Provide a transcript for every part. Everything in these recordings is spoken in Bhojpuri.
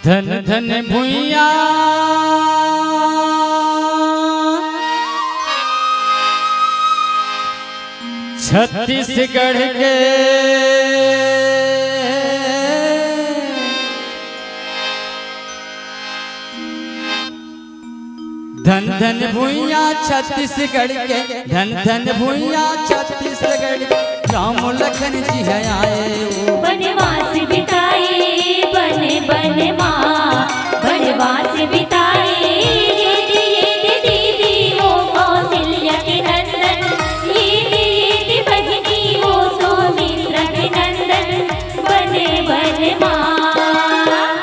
धन धन भुइया छत्तीसगढ़ के धन धन भुइया छत्तीसगढ़ के धन धन भुइया छत्तीसगढ़ राम लखन जी है आए वनवास बिताए बन बन माँ वनवास बिताए ये दीदी वो कौशल्या के नंदन ये बहनी वो सुमित्रा के नंदन बने बन माँ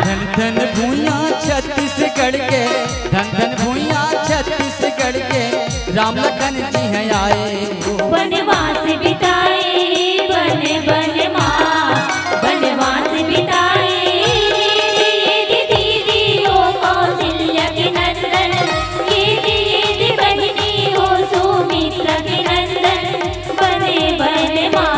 धन धन भुइया छत्तीसगढ़ के धन धन भुइया छत्तीसगढ़ के राम लखन जी हैं आए वनवास बिताए बन बन माँ वनवास बिताए ये दीदी वो कौशल्या के नंदन ये बहनी वो सुमित्रा के नंदन बने बन माँ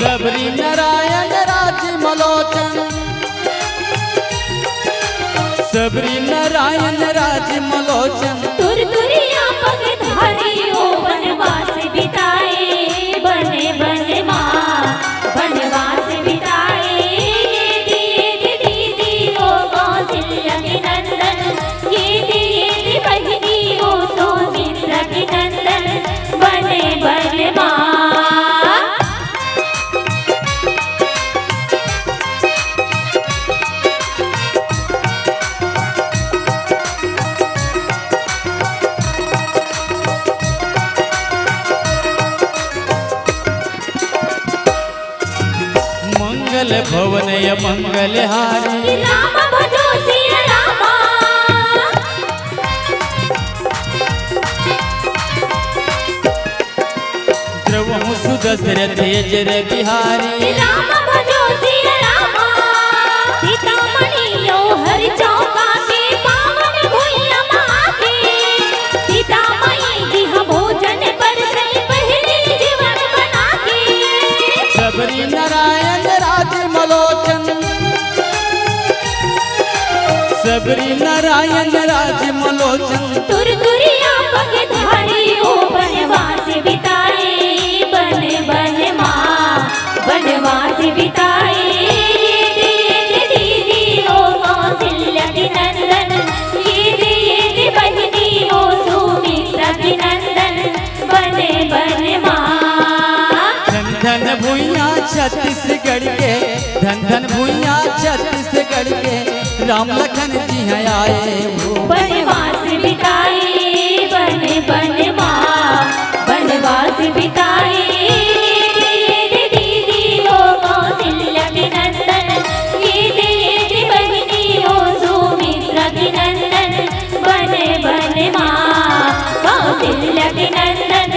सबरी नारायण राज मलोचन सबरी नारायण राज मलोचन तुरतुरिया पगधारी ओ वनवास बिताए बने बन माँ वनवास बिताए ये दीदी वो कौशल्या के नंदन ये बहनी वो सुमित्रा के नंदन बने बन माँ मंगल भवन मंगल हारी राम भजो सिया रामा द्रवहु सुदशरथ जर बिहारी राम भजो सिया रामा सीतामढ़ी ओ हर चौका के पावन भुइया माँ के सीतामढ़ी जी हम भोजन पर से पहले जीवन बना के सबरी नारायण राज मलोचन सबरी नारायण राज मलोचन तुरतुरिया पगधारी ओ वनवास बिताए बन बन माँ वनवास बिताए ये दीदी ओ कौशल्या के नंदन ये बहनी ओ सुमित्रा के नंदन बने बन माँ धन धन भुइया छत्तीसगढ़ के धन धन भुइया छत्तीसगढ़ के राम लखन जी हैं आए वनवास बिताए बन बन माँ वनवास बिताए ये दीदी वो कौशल्या के नंदन ये बहनी वो सुमित्रा के नंदन बने बन माँ कौशल्या के नंदन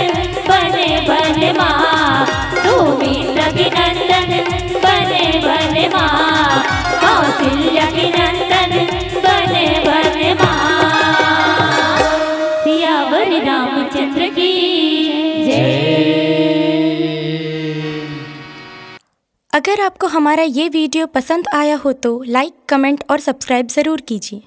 बने बन माँ सुमित्रा के नंदन बने बन माँ कौशल्या के नंदन बने बन माँ सियावर रामचंद्र की जय। अगर आपको हमारा ये वीडियो पसंद आया हो तो लाइक, कमेंट और सब्सक्राइब ज़रूर कीजिए।